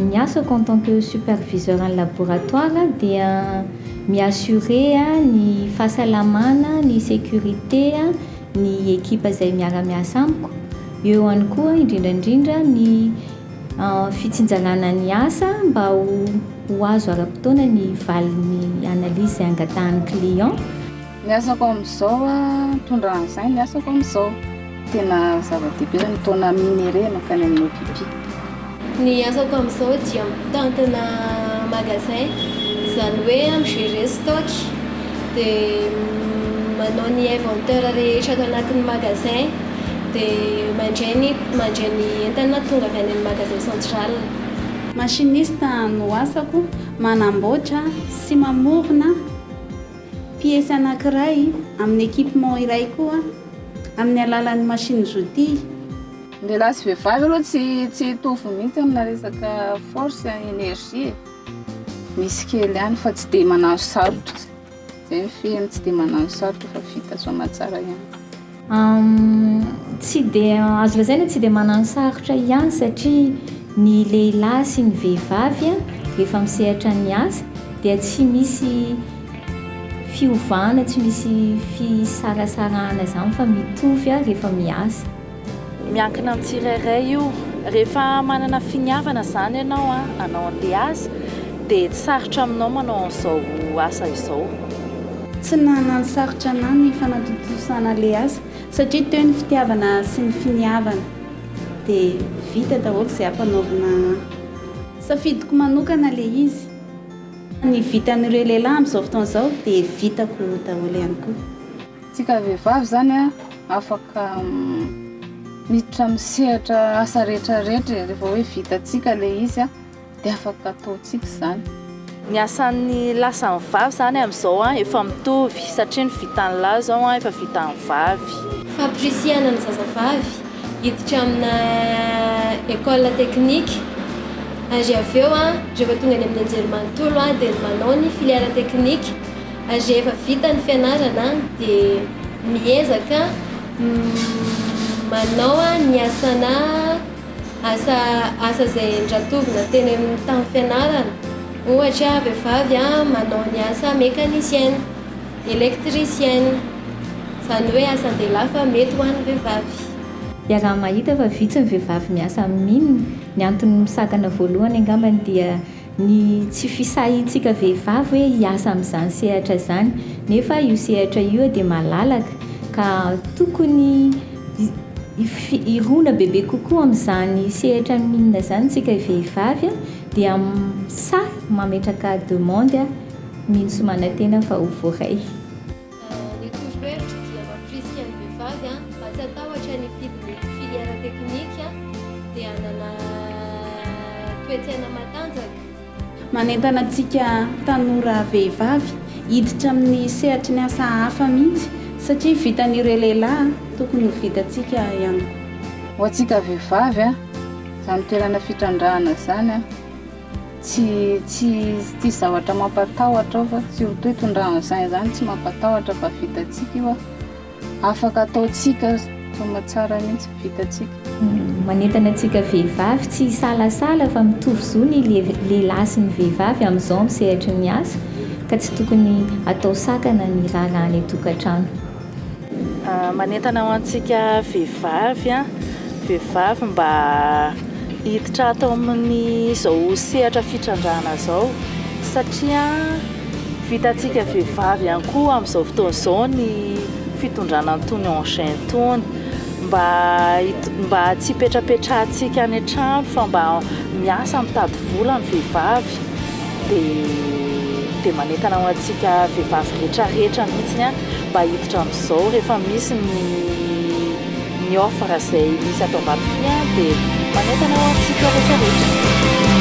ny asako en tant que superviseur en laboratoire dia miassurer ny fahasalamana, ny sécurité ny équipe izay miara-miasa amiko. Eo ihany koa indrindrandrindra ny fitsinjarana ny asa mba ho azo ara-potoana ny valin'ny analyse izay angatahan'ny client. Ny asako amin'izao mitondra an'izay ny asako amin'izao tena zava-dehibe ny taona minéré makany amin'ny OPP. Ny asako amin'izao dia mitantana magasin izany hoe migérer stock dia manao ny inventeur rehetra ato anatin'ny magasin dia mandray ny entana tonga avy any amin'ny magasin central. Machiniste no asako, manamboatra sy mamorona pièce anankiray amin'ny équipement iray koa amin'ny alalan'ny machine zouti. Ny lehilahy sy vehivavy aloha tsy hitovy mihitsy amina resaka force énergie. Misy kely ihany fa tsy dia manano sarotra. Izay mifehiny tsy dia manano sarotra fa vita soamantsara ihany. Tsy dia azo lazaina tsy dia manano sarotra ihany satria ny lehilahy sy ny vehivavy rehefa misehatra ny asa dia tsy misy fiovana, tsy misy fisarasarana izany fa mitovy rehefa miasa. Miankina amin'ny tsirairay io, rehefa manana finiavana izany ianao hanao an'ilay asa dia tsy sarotra aminao manao an'izao asa izao. Tsy nanano sarotra anahy ny fanatontosana ilay asa satria teo ny fitiavana sy ny finiavana dia vita daholo izay ampanaovina. Safidiko manokana ilay izy. Ny vitan'ireo lehilahy amin'izao fotoana izao dia vitako daholo ihany koa. Tsika vehivavy izany afaka miditra misehatra asa rehetrarehetra rehefa hoe vitantsika ilay izy dia afaka ataontsika izany. Ny asan'ny lasan'ny vavy izany amin'izao efa mitovy satria ny vitan'ny lahy izao efa vitan'ny vavy. Fampirisiana ny zazavavy hiditra amina école technique ary avy eo rehefa tonga any amin'ny anjerimanontolo dia manao ny filière technique ary rehefa vita ny fianarana dia miezaka manao ny asa izay ndratovina teny amin'ny tamin'ny fianarana. Ohatra vehivavy manao ny asa mécanicienne, électricienne, izany hoe asan-dehilahy fa mety ho an'ny vehivavy. Dia raha mahita fa vitsy ny vehivavy miasa amin'iny, ny antony misakana voalohany angambany dia ny tsy fisahintsika vehivavy hoe hiasa amin'izany sehatra izany, nefa io sehatra io dia malalaka ka tokony irona bebe kokoa amin'izany sehatra minina izany tsika vehivavy dia mametraka demande mino somanantena fa ho voaray. Ny torohevitra dia mampirisika ny vehivavy mba tsy atahotra ny vidiny filière technique dia hanana toe-tsaina matanjaka. Manentana antsika tanora vehivavy hiditra amin'ny sehatry ny asa hafa mihitsy satria vitan'ireo lehilahy tokony ho vitantsika ihany koa. Ho antsika vehivavy izany toerana fitrandrahana izany tsy zavatra mampatahotra fa tsy ho toy tondrahana izany tsy mampatahotra fa vitantsika io afaka ataontsika soamantsara mihitsy vitantsika. Manentana antsika vehivavy tsy salasala fa mitovy zo ny lehilahy sy ny vehivavy amin'izao misehatra ny asa ka tsy tokony atao sakana ny raharaha tokantrano. Manentana ho antsika vehivavy mba hiditra atao amin'ny izao sehatra fitrandrahana izao satria vitantsika vehivavy ihany koa amin'izao fotoana izao ny fitondrana antony engin tony mba tsy hipetrapetrahantsika any an-trano fa mba miasa mitady vola ny vehivavy dia manentana ho antsika vehivavy rehetrarehetra mihitsy mba hiditra amin'izao rehefa misy ny offre izay misy ato ambadika dia manentana ho antsika rehetrarehetra.